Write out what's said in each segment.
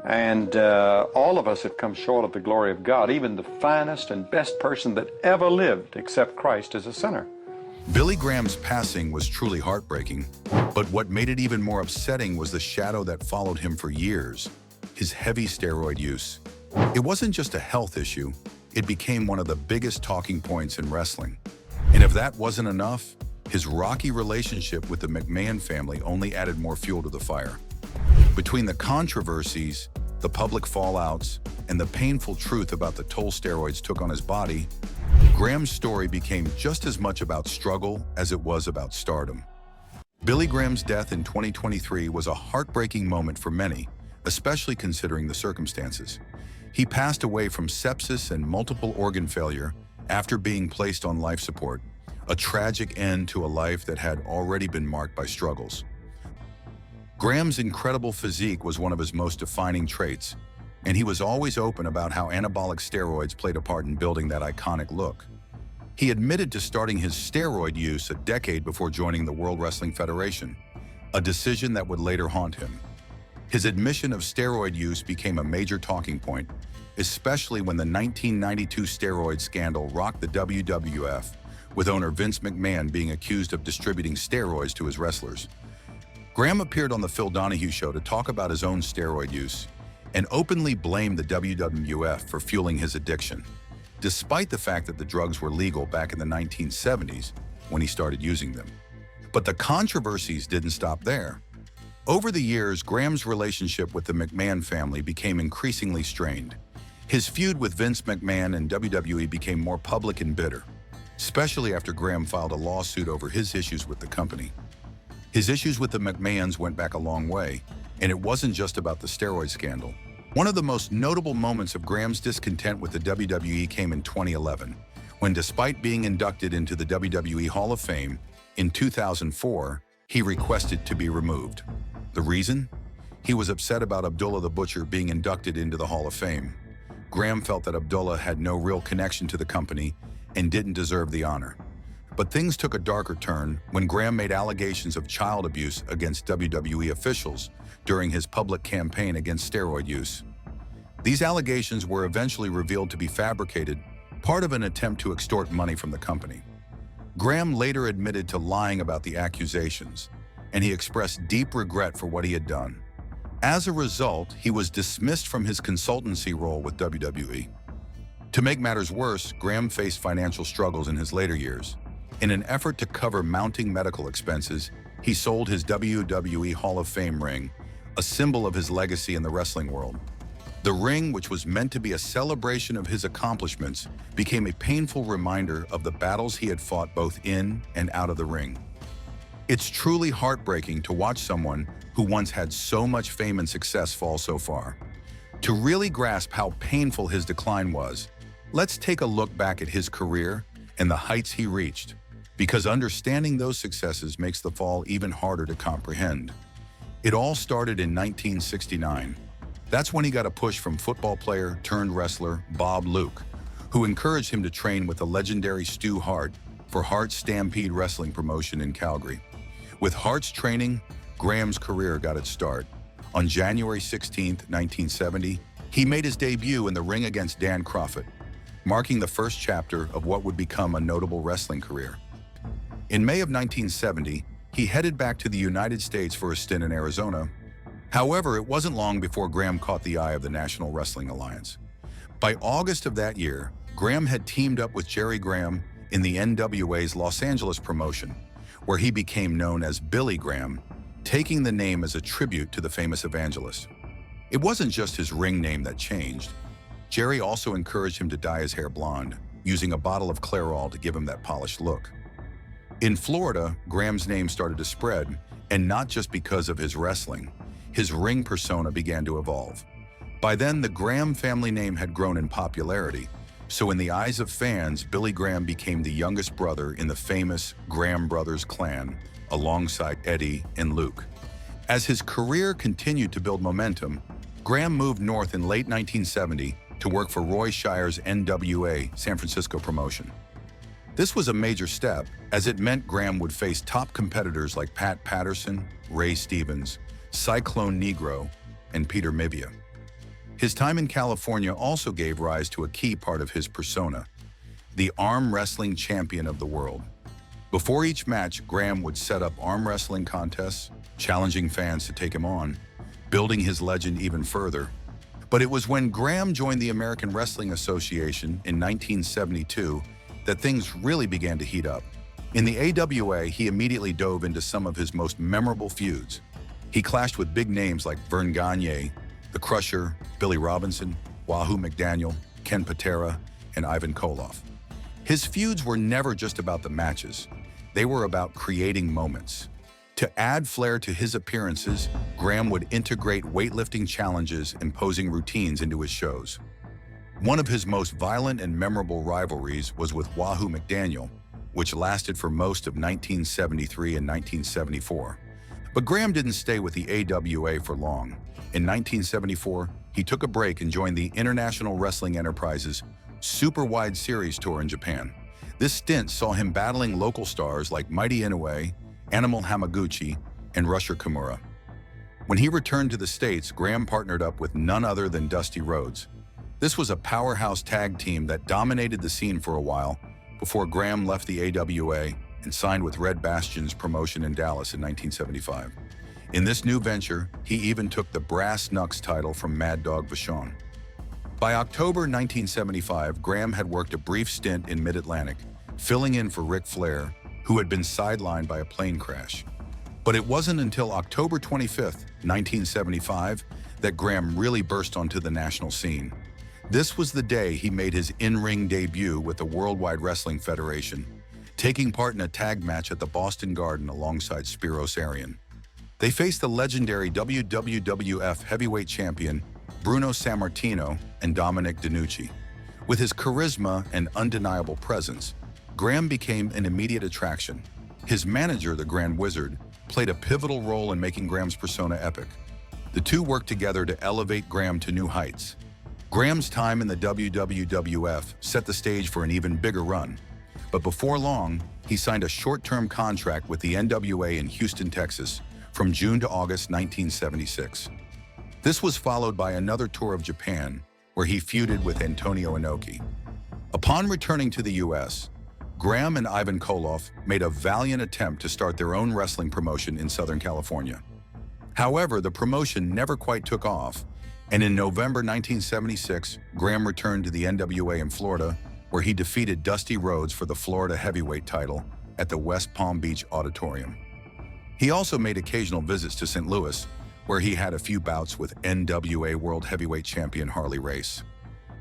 And all of us have come short of the glory of God. Even the finest and best person that ever lived, except Christ, is a sinner. Billy Graham's passing was truly heartbreaking, but what made it even more upsetting was the shadow that followed him for years, his heavy steroid use. It wasn't just a health issue, it became one of the biggest talking points in wrestling. And if that wasn't enough, his rocky relationship with the McMahon family only added more fuel to the fire. Between the controversies, the public fallouts, and the painful truth about the toll steroids took on his body, Graham's story became just as much about struggle as it was about stardom. Billy Graham's death in 2023 was a heartbreaking moment for many, especially considering the circumstances. He passed away from sepsis and multiple organ failure after being placed on life support, a tragic end to a life that had already been marked by struggles. Graham's incredible physique was one of his most defining traits, and he was always open about how anabolic steroids played a part in building that iconic look. He admitted to starting his steroid use a decade before joining the World Wrestling Federation, a decision that would later haunt him. His admission of steroid use became a major talking point, especially when the 1992 steroid scandal rocked the WWF, with owner Vince McMahon being accused of distributing steroids to his wrestlers. Graham appeared on the Phil Donahue Show to talk about his own steroid use and openly blamed the WWF for fueling his addiction, despite the fact that the drugs were legal back in the 1970s when he started using them. But the controversies didn't stop there. Over the years, Graham's relationship with the McMahon family became increasingly strained. His feud with Vince McMahon and WWE became more public and bitter, especially after Graham filed a lawsuit over his issues with the company. His issues with the McMahons went back a long way, and it wasn't just about the steroid scandal. One of the most notable moments of Graham's discontent with the WWE came in 2011, when despite being inducted into the WWE Hall of Fame in 2004, he requested to be removed. The reason? He was upset about Abdullah the Butcher being inducted into the Hall of Fame. Graham felt that Abdullah had no real connection to the company and didn't deserve the honor. But things took a darker turn when Graham made allegations of child abuse against WWE officials during his public campaign against steroid use. These allegations were eventually revealed to be fabricated, part of an attempt to extort money from the company. Graham later admitted to lying about the accusations, and he expressed deep regret for what he had done. As a result, he was dismissed from his consultancy role with WWE. To make matters worse, Graham faced financial struggles in his later years. In an effort to cover mounting medical expenses, he sold his WWE Hall of Fame ring, a symbol of his legacy in the wrestling world. The ring, which was meant to be a celebration of his accomplishments, became a painful reminder of the battles he had fought both in and out of the ring. It's truly heartbreaking to watch someone who once had so much fame and success fall so far. To really grasp how painful his decline was, let's take a look back at his career and the heights he reached, because understanding those successes makes the fall even harder to comprehend. It all started in 1969. That's when he got a push from football player turned wrestler Bob Luke, who encouraged him to train with the legendary Stu Hart for Hart's Stampede wrestling promotion in Calgary. With Hart's training, Graham's career got its start. On January 16, 1970, he made his debut in the ring against Dan Crawford, marking the first chapter of what would become a notable wrestling career. In May of 1970, he headed back to the United States for a stint in Arizona. However, it wasn't long before Graham caught the eye of the National Wrestling Alliance. By August of that year, Graham had teamed up with Jerry Graham in the NWA's Los Angeles promotion, where he became known as Billy Graham, taking the name as a tribute to the famous evangelist. It wasn't just his ring name that changed. Jerry also encouraged him to dye his hair blonde, using a bottle of Clairol to give him that polished look. In Florida, Graham's name started to spread, and not just because of his wrestling. His ring persona began to evolve. By then, the Graham family name had grown in popularity, so in the eyes of fans, Billy Graham became the youngest brother in the famous Graham Brothers clan, alongside Eddie and Luke. As his career continued to build momentum, Graham moved north in late 1970 to work for Roy Shire's NWA San Francisco promotion. This was a major step, as it meant Graham would face top competitors like Pat Patterson, Ray Stevens, Cyclone Negro, and Peter Mivia. His time in California also gave rise to a key part of his persona, the arm wrestling champion of the world. Before each match, Graham would set up arm wrestling contests, challenging fans to take him on, building his legend even further. But it was when Graham joined the American Wrestling Association in 1972 that things really began to heat up. In the AWA, he immediately dove into some of his most memorable feuds. He clashed with big names like Vern Gagne, The Crusher, Billy Robinson, Wahoo McDaniel, Ken Patera, and Ivan Koloff. His feuds were never just about the matches. They were about creating moments. To add flair to his appearances, Graham would integrate weightlifting challenges and posing routines into his shows. One of his most violent and memorable rivalries was with Wahoo McDaniel, which lasted for most of 1973 and 1974. But Graham didn't stay with the AWA for long. In 1974, he took a break and joined the International Wrestling Enterprise's Super Wide Series tour in Japan. This stint saw him battling local stars like Mighty Inoue, Animal Hamaguchi, and Rusher Kimura. When he returned to the States, Graham partnered up with none other than Dusty Rhodes. This was a powerhouse tag team that dominated the scene for a while before Graham left the AWA and signed with Red Bastion's promotion in Dallas in 1975. In this new venture, he even took the Brass Knucks title from Mad Dog Vachon. By October 1975, Graham had worked a brief stint in Mid-Atlantic, filling in for Ric Flair, who had been sidelined by a plane crash. But it wasn't until October 25, 1975, that Graham really burst onto the national scene. This was the day he made his in-ring debut with the Worldwide Wrestling Federation, taking part in a tag match at the Boston Garden alongside Spiros Arion. They faced the legendary WWWF heavyweight champion Bruno Sammartino and Dominic DeNucci. With his charisma and undeniable presence, Graham became an immediate attraction. His manager, the Grand Wizard, played a pivotal role in making Graham's persona epic. The two worked together to elevate Graham to new heights. Graham's time in the WWWF set the stage for an even bigger run. But before long, he signed a short-term contract with the NWA in Houston, Texas, from June to August 1976. This was followed by another tour of Japan, where he feuded with Antonio Inoki. Upon returning to the US, Graham and Ivan Koloff made a valiant attempt to start their own wrestling promotion in Southern California. However, the promotion never quite took off, and in November 1976, Graham returned to the NWA in Florida, where he defeated Dusty Rhodes for the Florida heavyweight title at the West Palm Beach Auditorium. He also made occasional visits to St. Louis, where he had a few bouts with NWA World Heavyweight Champion Harley Race.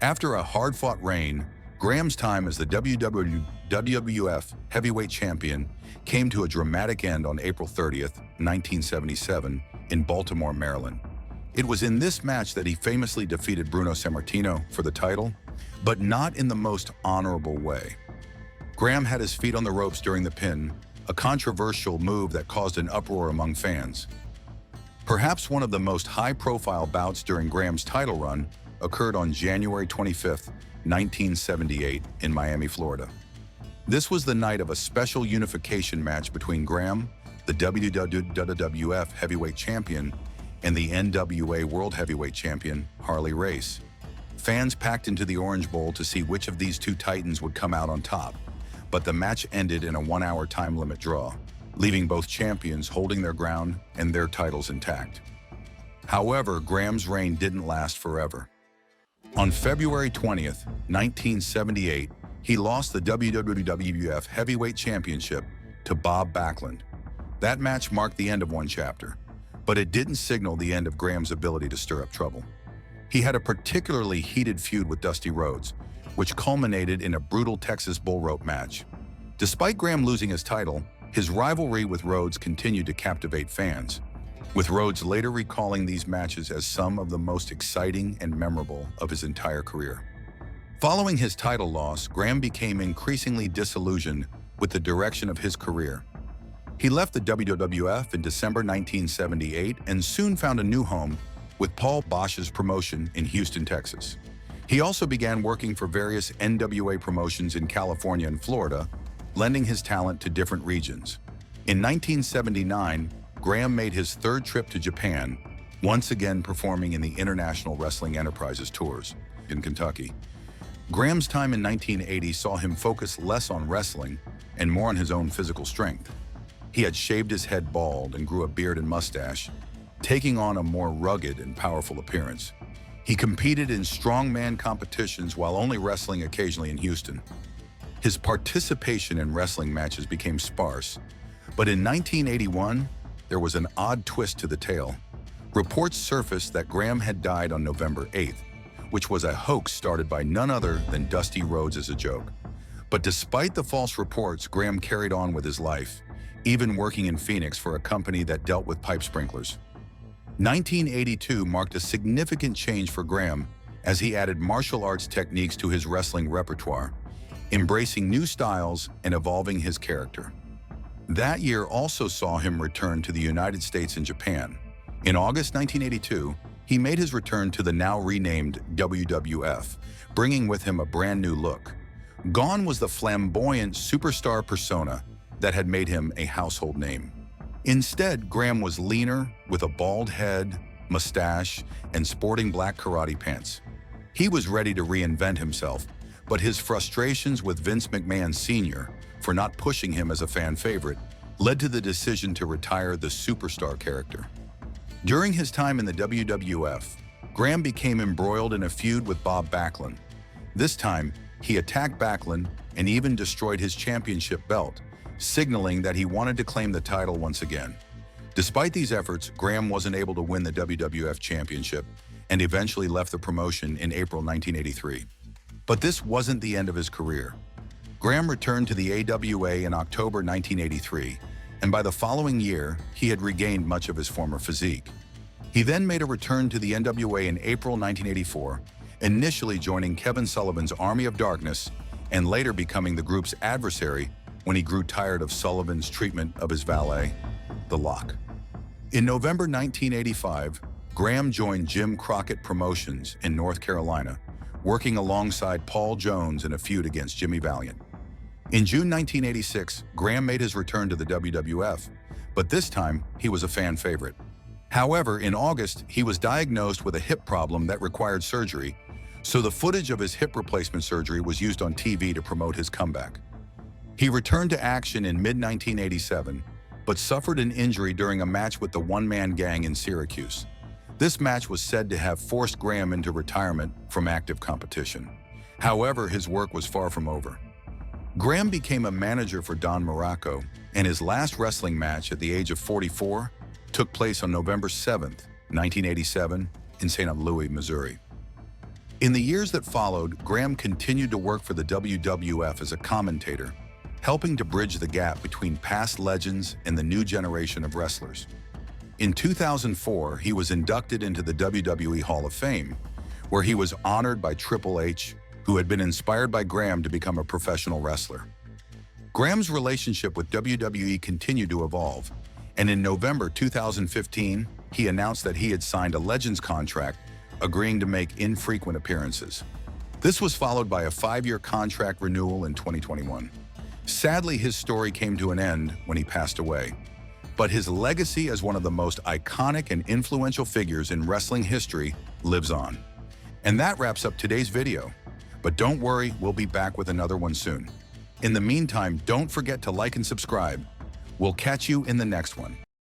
After a hard-fought reign, Graham's time as the WWF Heavyweight Champion came to a dramatic end on April 30th, 1977, in Baltimore, Maryland. It was in this match that he famously defeated Bruno Sammartino for the title, but not in the most honorable way. Graham had his feet on the ropes during the pin, a controversial move that caused an uproar among fans. Perhaps one of the most high-profile bouts during Graham's title run occurred on January 25th, 1978, in Miami, Florida. This was the night of a special unification match between Graham, the WWF Heavyweight Champion, and the NWA World Heavyweight Champion, Harley Race. Fans packed into the Orange Bowl to see which of these two titans would come out on top, but the match ended in a one-hour time limit draw, leaving both champions holding their ground and their titles intact. However, Graham's reign didn't last forever. On February 20th, 1978, he lost the WWWF Heavyweight Championship to Bob Backlund. That match marked the end of one chapter, but it didn't signal the end of Graham's ability to stir up trouble. He had a particularly heated feud with Dusty Rhodes, which culminated in a brutal Texas bull rope match. Despite Graham losing his title, his rivalry with Rhodes continued to captivate fans, with Rhodes later recalling these matches as some of the most exciting and memorable of his entire career. Following his title loss, Graham became increasingly disillusioned with the direction of his career. He left the WWF in December 1978 and soon found a new home with Paul Bosch's promotion in Houston, Texas. He also began working for various NWA promotions in California and Florida, lending his talent to different regions. In 1979, Graham made his third trip to Japan, once again performing in the International Wrestling Enterprises tours in Kentucky. Graham's time in 1980 saw him focus less on wrestling and more on his own physical strength. He had shaved his head bald and grew a beard and mustache, taking on a more rugged and powerful appearance. He competed in strongman competitions while only wrestling occasionally in Houston. His participation in wrestling matches became sparse, but in 1981, there was an odd twist to the tale. Reports surfaced that Graham had died on November 8th, which was a hoax started by none other than Dusty Rhodes as a joke. But despite the false reports, Graham carried on with his life, even working in Phoenix for a company that dealt with pipe sprinklers. 1982 marked a significant change for Graham as he added martial arts techniques to his wrestling repertoire, embracing new styles and evolving his character. That year also saw him return to the United States and Japan. In August 1982, he made his return to the now renamed WWF, bringing with him a brand new look. Gone was the flamboyant superstar persona that had made him a household name. Instead, Graham was leaner, with a bald head, mustache, and sporting black karate pants. He was ready to reinvent himself, but his frustrations with Vince McMahon Sr. for not pushing him as a fan favorite led to the decision to retire the superstar character. During his time in the WWF, Graham became embroiled in a feud with Bob Backlund. This time, he attacked Backlund and even destroyed his championship belt, signaling that he wanted to claim the title once again. Despite these efforts, Graham wasn't able to win the WWF Championship and eventually left the promotion in April 1983. But this wasn't the end of his career. Graham returned to the AWA in October 1983, and by the following year, he had regained much of his former physique. He then made a return to the NWA in April 1984, initially joining Kevin Sullivan's Army of Darkness and later becoming the group's adversary when he grew tired of Sullivan's treatment of his valet, The Lock. In November 1985, Graham joined Jim Crockett Promotions in North Carolina, working alongside Paul Jones in a feud against Jimmy Valiant. In June 1986, Graham made his return to the WWF, but this time he was a fan favorite. However, in August, he was diagnosed with a hip problem that required surgery, so the footage of his hip replacement surgery was used on TV to promote his comeback. He returned to action in mid-1987, but suffered an injury during a match with the one-man gang in Syracuse. This match was said to have forced Graham into retirement from active competition. However, his work was far from over. Graham became a manager for Don Morocco, and his last wrestling match at the age of 44 took place on November 7, 1987, in St. Louis, Missouri. In the years that followed, Graham continued to work for the WWF as a commentator, helping to bridge the gap between past legends and the new generation of wrestlers. In 2004, he was inducted into the WWE Hall of Fame, where he was honored by Triple H, who had been inspired by Graham to become a professional wrestler. Graham's relationship with WWE continued to evolve, and in November 2015, he announced that he had signed a Legends contract, agreeing to make infrequent appearances. This was followed by a 5-year contract renewal in 2021. Sadly, his story came to an end when he passed away, but his legacy as one of the most iconic and influential figures in wrestling history lives on. And that wraps up today's video. But don't worry, we'll be back with another one soon. In the meantime, don't forget to like and subscribe. We'll catch you in the next one.